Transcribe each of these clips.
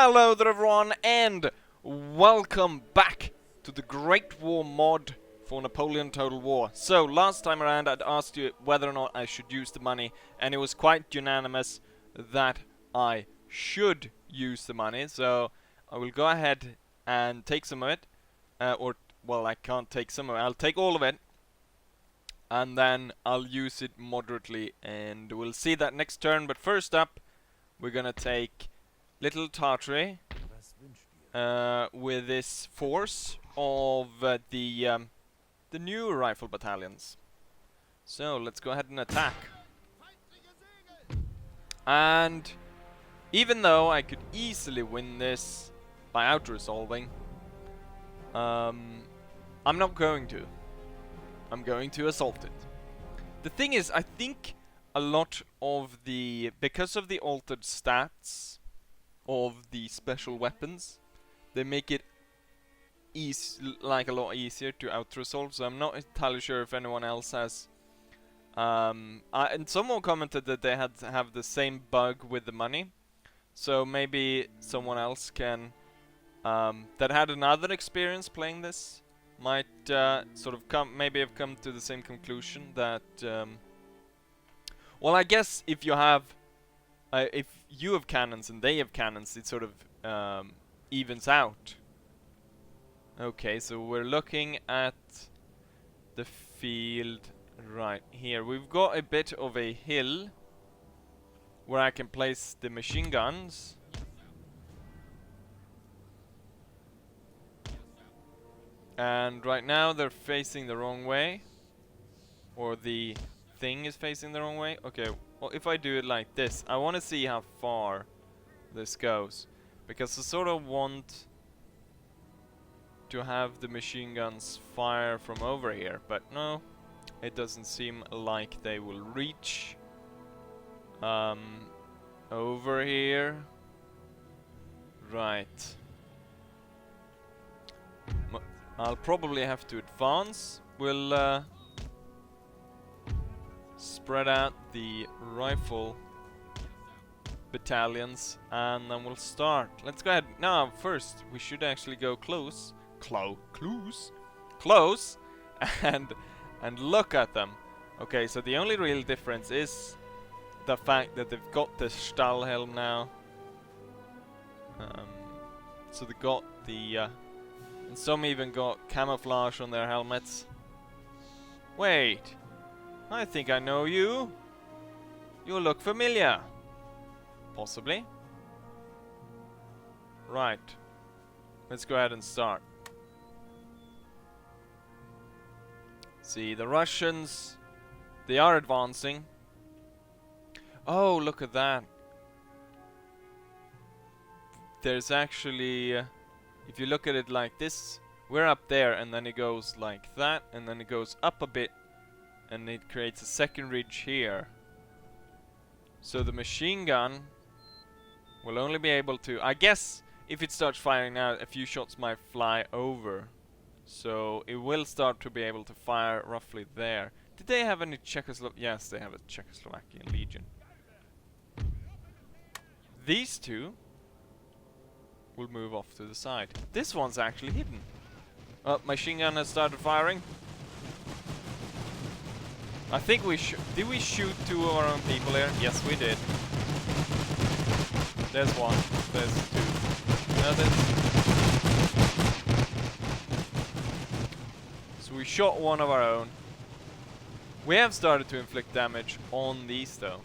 Hello there everyone, and welcome back to the Great War mod for Napoleon Total War. So, last time around I'd asked you whether or not I should use the money, and it was quite unanimous that I should use the money. So, I will go ahead and take some of it, well, I can't take some of it, I'll take all of it, and then I'll use it moderately, and we'll see that next turn. But first up, we're gonna take Little Tartary with this force of the new rifle battalions. So let's go ahead and attack. And even though I could easily win this by out-resolving, I'm not going to. I'm going to assault it. The thing is, I think a lot of the, because of the altered stats of the special weapons, they make it like a lot easier to out-resolve. So I'm not entirely sure if anyone else has. And someone commented that they had to have the same bug with the money. So maybe someone else can that had another experience playing this might sort of maybe have come to the same conclusion that well, I guess if you have if you have cannons and they have cannons, it sort of evens out. Okay, so we're looking at the field right here. We've got a bit of a hill where I can place the machine guns. And right now they're facing the wrong way. Or the thing is facing the wrong way. Okay, well, if I do it like this, I want to see how far this goes. Because I sort of want to have the machine guns fire from over here. But no, it doesn't seem like they will reach over here. Right. I'll probably have to advance. We'll spread out the rifle battalions and then we'll start. Let's go ahead. Now, first, we should actually go close. Close and look at them. Okay, so the only real difference is the fact that they've got the Stahlhelm now. So they got the and some even got camouflage on their helmets. Wait, I think I know you. You look familiar. Possibly. Right. Let's go ahead and start. See, the Russians, they are advancing. Oh, look at that. There's actually, if you look at it like this, we're up there and then it goes like that and then it goes up a bit and it creates a second ridge here. So the machine gun will only be able to, I guess if it starts firing now, a few shots might fly over. So it will start to be able to fire roughly there. Did they have any Yes, they have a Czechoslovakian Legion. These two will move off to the side. This one's actually hidden. Oh, machine gun has started firing. I think we did we shoot two of our own people here? Yes, we did. There's one. There's two. No, so we shot one of our own. We have started to inflict damage on these though.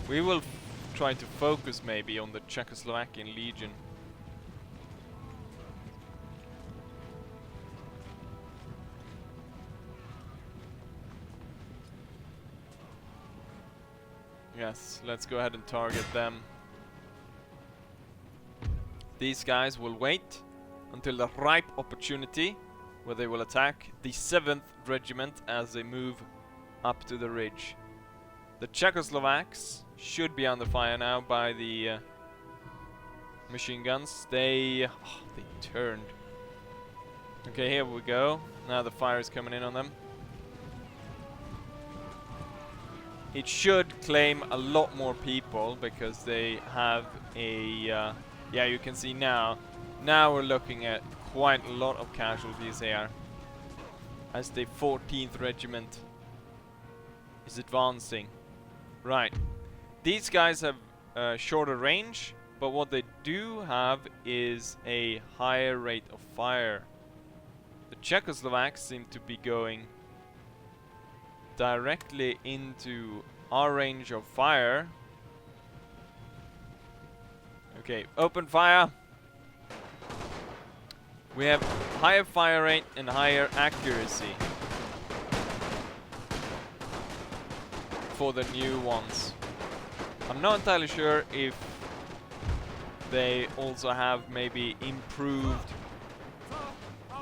We will try to focus maybe on the Czechoslovakian Legion. Yes, let's go ahead and target them. These guys will wait until the ripe opportunity where they will attack the 7th Regiment as they move up to the ridge. The Czechoslovaks should be under fire now by the machine guns. They turned. Okay, here we go. Now the fire is coming in on them. it should claim a lot more people because they have a... yeah, you can see now. Now we're looking at quite a lot of casualties here. As the 14th Regiment is advancing. Right. These guys have shorter range, but what they do have is a higher rate of fire. The Czechoslovaks seem to be going directly into our range of fire. Okay, open fire. We have higher fire rate and higher accuracy for the new ones. I'm not entirely sure if they also have maybe improved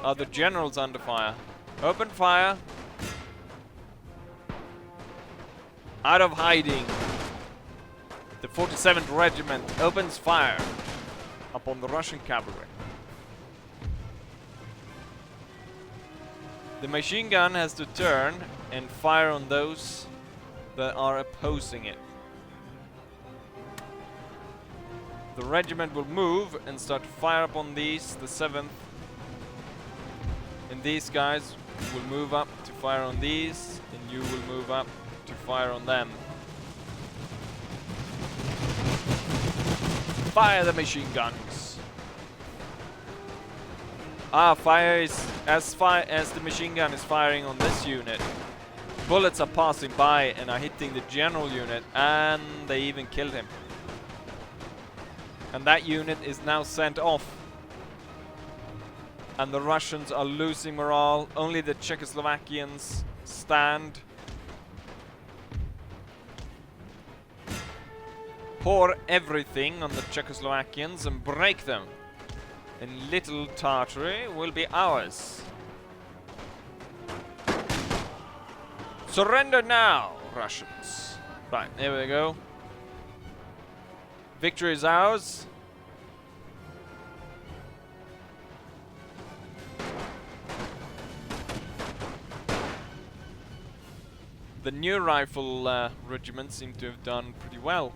other generals under fire. Open fire. Out of hiding. The 47th Regiment opens fire upon the Russian cavalry. The machine gun has to turn and fire on those that are opposing it. The regiment will move and start to fire upon these, the 7th. And these guys will move up to fire on these, and you will move up to fire on them. Fire the machine guns. Fire is as the machine gun is firing on this unit. Bullets are passing by and are hitting the general unit, and they even killed him. And that unit is now sent off. And the Russians are losing morale. Only the Czechoslovakians stand. Pour everything on the Czechoslovakians and break them. And Little Tartary will be ours. Surrender now, Russians. Right, there we go. Victory is ours. The new rifle regiment seem to have done pretty well.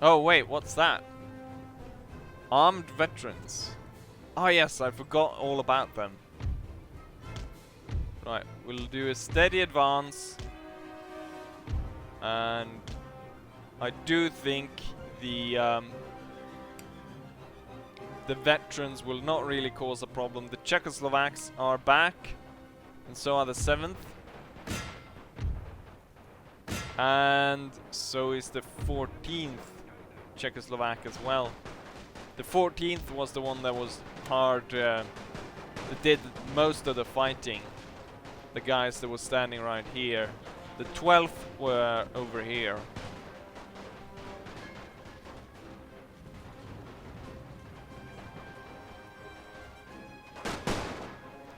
Oh wait, what's that? Armed veterans. Oh yes, I forgot all about them. Right, we'll do a steady advance. And I do think the veterans will not really cause a problem. The Czechoslovaks are back, and so are the 7th. And so is the 14th Czechoslovak as well. The 14th was the one that was hard, that did most of the fighting. The guys that were standing right here. The 12th were over here.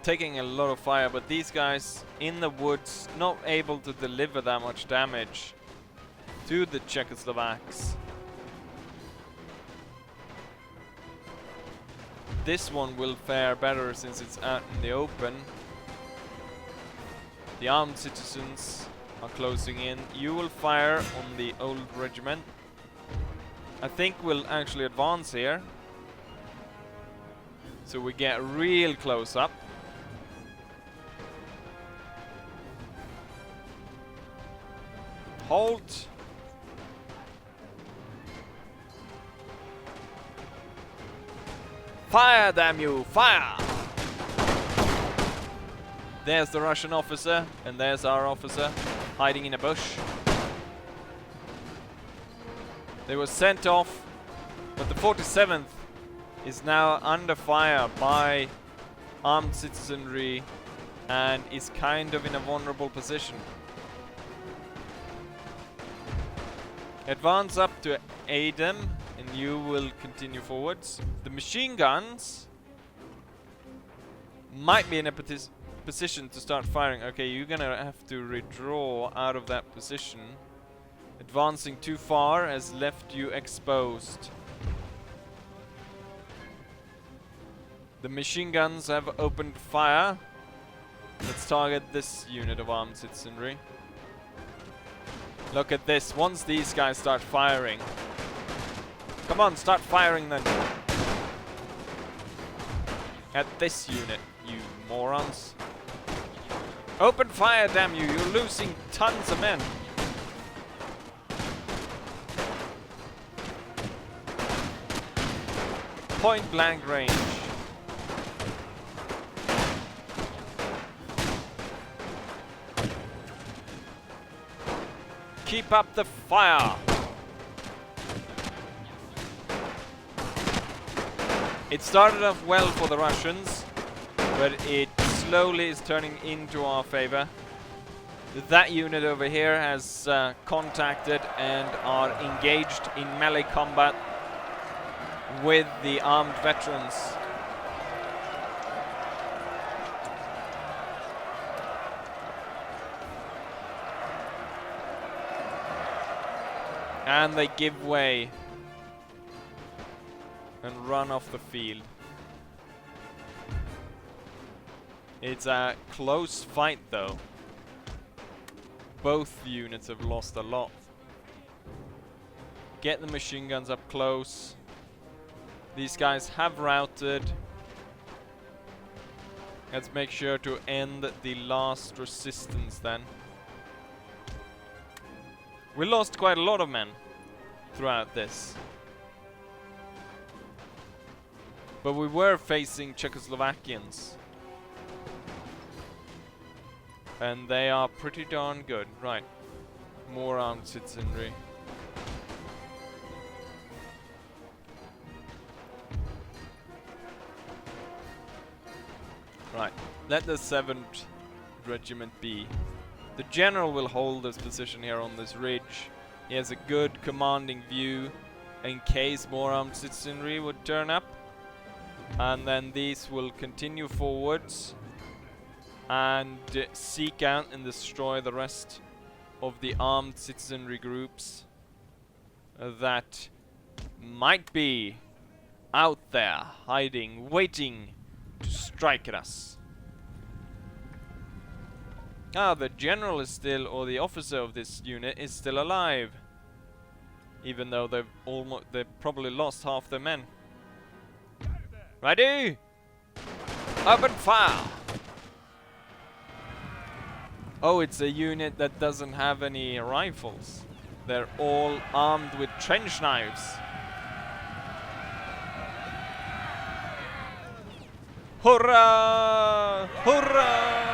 Taking a lot of fire, but these guys in the woods not able to deliver that much damage to the Czechoslovaks. This one will fare better since it's out in the open. The armed citizens are closing in. You will fire on the old regiment. I think we'll actually advance here. So we get real close up. Halt. Fire, damn you! Fire! There's the Russian officer, and there's our officer, hiding in a bush. They were sent off, but the 47th is now under fire by armed citizenry and is kind of in a vulnerable position. Advance up to aid them, and you will continue forwards. The machine guns might be in a position to start firing. Okay, you're gonna have to redraw out of that position. Advancing too far has left you exposed. The machine guns have opened fire. Let's target this unit of armed citizenry. Look at this. Once these guys start firing... Come on, start firing then. At this unit, you morons. Open fire, damn you. You're losing tons of men. Point blank range. Keep up the fire. It started off well for the Russians, but it slowly is turning into our favor. That unit over here has contacted and are engaged in melee combat with the armed veterans. And they give way and run off the field. It's a close fight though. Both units have lost a lot. Get the machine guns up close. These guys have routed. Let's make sure to end the last resistance then. We lost quite a lot of men throughout this. But we were facing Czechoslovakians. And they are pretty darn good. Right. More armed citizenry. Right. Let the 7th Regiment be. The general will hold his position here on this ridge. He has a good commanding view in case more armed citizenry would turn up. And then these will continue forwards and seek out and destroy the rest of the armed citizenry groups that might be out there hiding, waiting to strike at us. Ah, the general is still, or the officer of this unit is still alive, even though they've probably lost half their men. Ready? Open fire! Oh, it's a unit that doesn't have any rifles. They're all armed with trench knives. Hurrah! Hurrah!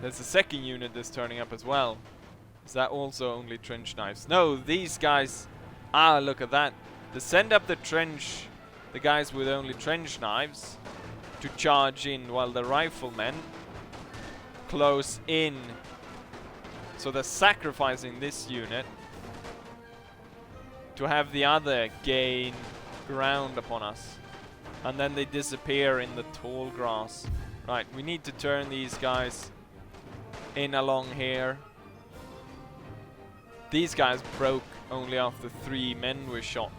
There's a second unit that's turning up as well. Is that also only trench knives? No, these guys... Ah, look at that. They send up the trench... The guys with only trench knives to charge in while the riflemen close in. So they're sacrificing this unit to have the other gain ground upon us. And then they disappear in the tall grass. Right, we need to turn these guys in along here. These guys broke only after 3 men were shot.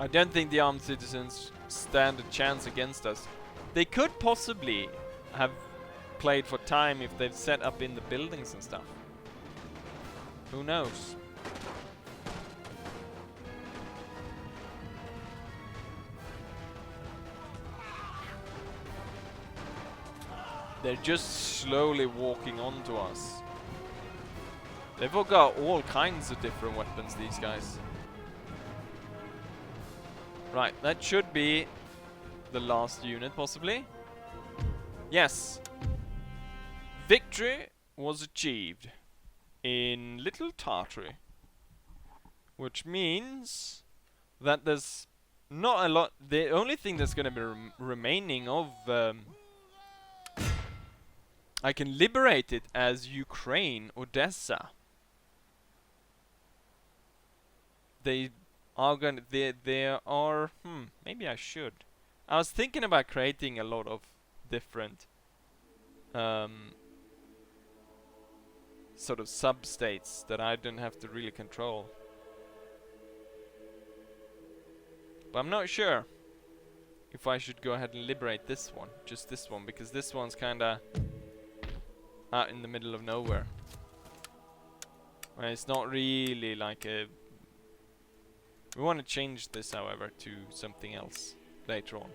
I don't think the armed citizens stand a chance against us. They could possibly have played for time if they've set up in the buildings and stuff. Who knows? They're just slowly walking onto us. They've all got all kinds of different weapons, these guys. Right, that should be the last unit, possibly. Yes. Victory was achieved in Little Tartary. Which means that there's not a lot... The only thing that's going to be remaining of... I can liberate it as Ukraine, Odessa. They are gonna... There are... maybe I should. I was thinking about creating a lot of different... sort of sub-states that I don't have to really control. But I'm not sure if I should go ahead and liberate this one, just this one, because this one's kinda out in the middle of nowhere. It's not really like a... We want to change this, however, to something else later on.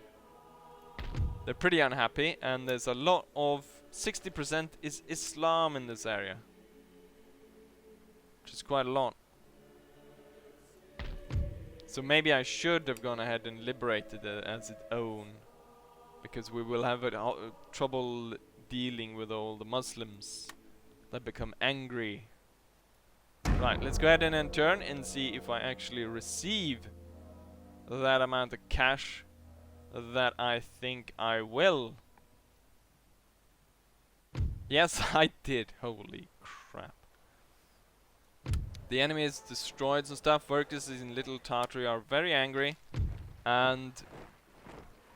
They're pretty unhappy, and there's a lot of... 60% is Islam in this area, which is quite a lot. So maybe I should have gone ahead and liberated it as its own, because we will have trouble dealing with all the Muslims that become angry. Right, let's go ahead and then turn and see if I actually receive that amount of cash that I think I will. Yes, I did. Holy crap. The enemy is destroyed and stuff. Workers in Little Tartary are very angry, and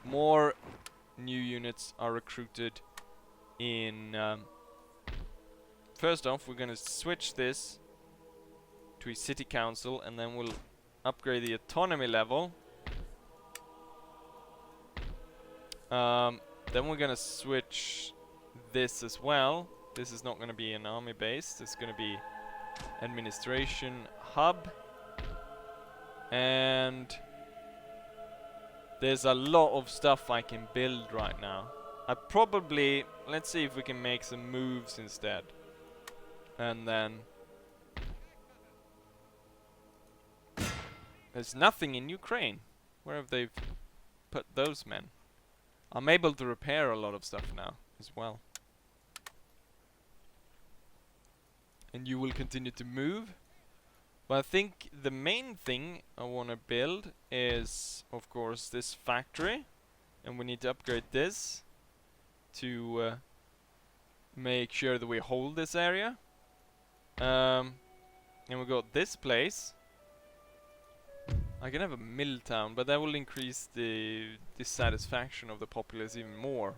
more new units are recruited in... first off, we're gonna switch this to a city council, and then we'll upgrade the autonomy level. Then we're gonna switch this as well. This is not gonna be an army base. This is gonna be administration hub. And there's a lot of stuff I can build right now. I probably... Let's see if we can make some moves instead. And then... There's nothing in Ukraine. Where have they put those men? I'm able to repair a lot of stuff now as well. And you will continue to move. But I think the main thing I want to build is, of course, this factory. And we need to upgrade this to make sure that we hold this area. And we got this place. I can have a mill town, but that will increase the dissatisfaction of the populace even more.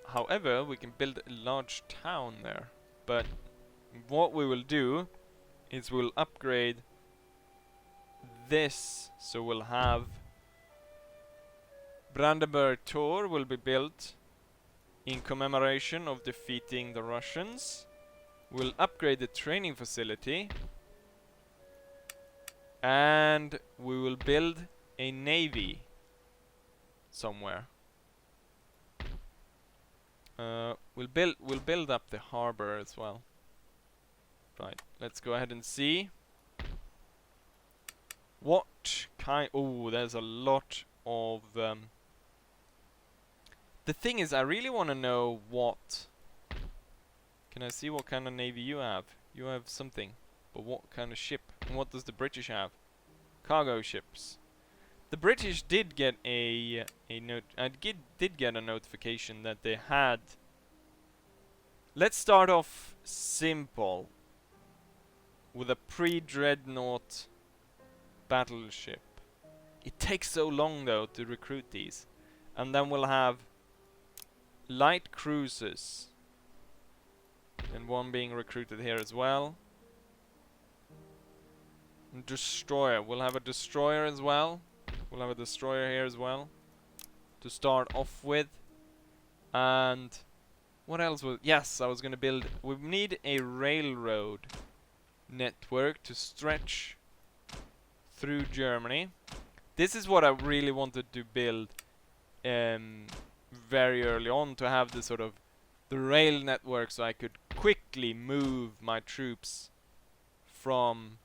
However, we can build a large town there. But what we will do is we'll upgrade this, so we'll have Brandenburg Tor will be built in commemoration of defeating the Russians. We'll upgrade the training facility, and we will build a navy somewhere. We'll build up the harbor as well. Right, let's go ahead and see what kind. Oh, there's a lot of. The thing is, I really want to know what. Can I see what kind of navy you have? You have something, but what kind of ship? And what does the British have? Cargo ships. The British did get a note. Did get a notification that they had. Let's start off simple with a pre-dreadnought battleship. It takes so long though to recruit these, and then we'll have light cruisers, and one being recruited here as well. And destroyer. We'll have a destroyer as well. We'll have a destroyer here as well to start off with. And what else was... Yes, I was going to build... We need a railroad network to stretch through Germany. This is what I really wanted to build very early on, to have the sort of the rail network, so I could quickly move my troops from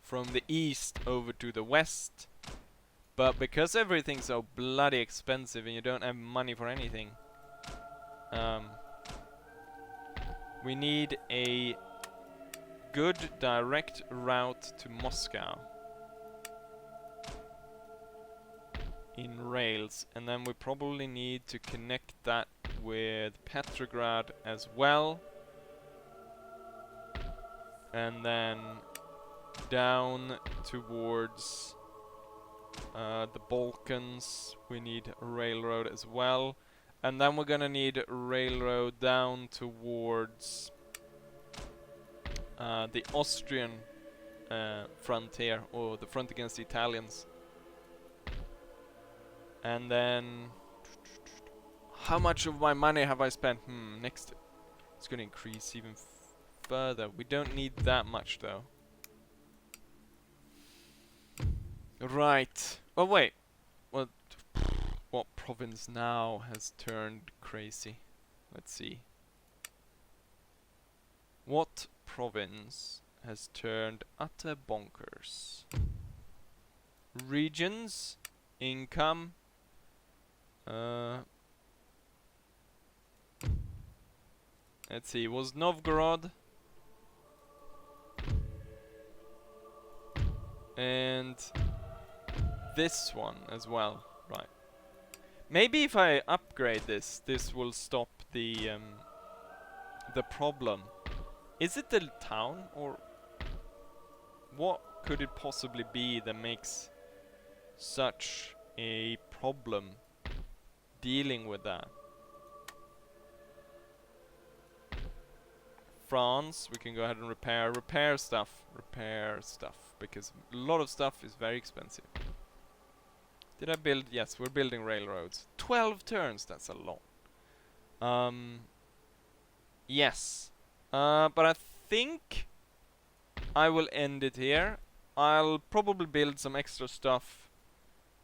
the east over to the west. But because everything's so bloody expensive and you don't have money for anything, we need a good direct route to Moscow in rails, and then we probably need to connect that with Petrograd as well, and then down towards the Balkans we need a railroad as well. And then we're gonna need a railroad down towards the Austrian frontier, or the front against the Italians. And then, how much of my money have I spent? Next, it's gonna increase even further. We don't need that much though. Right. Oh wait. What province now has turned crazy? Let's see. What province has turned utter bonkers? Regions, income. Let's see. Was Novgorod and this one as well, right? Maybe if I upgrade this, this will stop the problem. Is it the town, or what could it possibly be that makes such a problem dealing with that? France, we can go ahead and repair stuff, because a lot of stuff is very expensive. Did I build? Yes, we're building railroads. 12 turns, that's a lot. Yes. But I think I will end it here. I'll probably build some extra stuff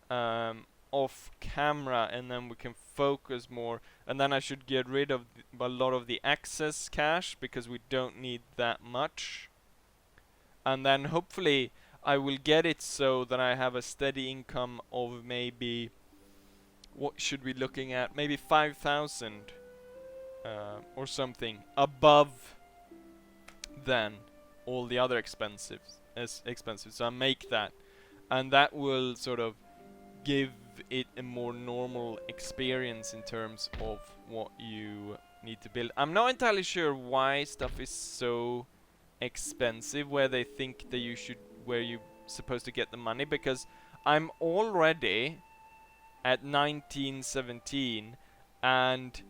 off camera, and then we can focus more. And then I should get rid of a lot of the access cash, because we don't need that much. And then hopefully I will get it so that I have a steady income of maybe, what should we looking at? Maybe 5,000 or something above than all the other expensive. So I make that, and that will sort of give it a more normal experience in terms of what you need to build. I'm not entirely sure why stuff is so expensive, where they think that where you're supposed to get the money, because I'm already at 1917, and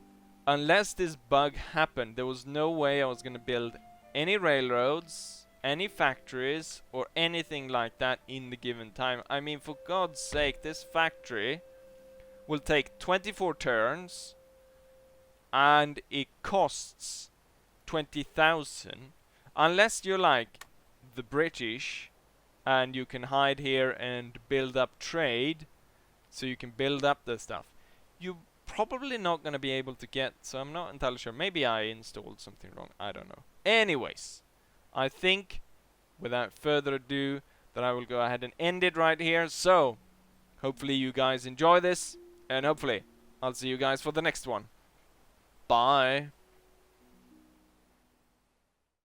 unless this bug happened, there was no way I was gonna build any railroads, any factories, or anything like that in the given time. I mean, for God's sake, this factory will take 24 turns, and it costs 20,000. Unless you're like the British and you can hide here and build up trade, so you can build up the stuff, you're probably not going to be able to get. So I'm not entirely sure. Maybe I installed something wrong. I don't know. Anyways, I think without further ado that I will go ahead and end it right here. So hopefully you guys enjoy this, and hopefully I'll see you guys for the next one. Bye.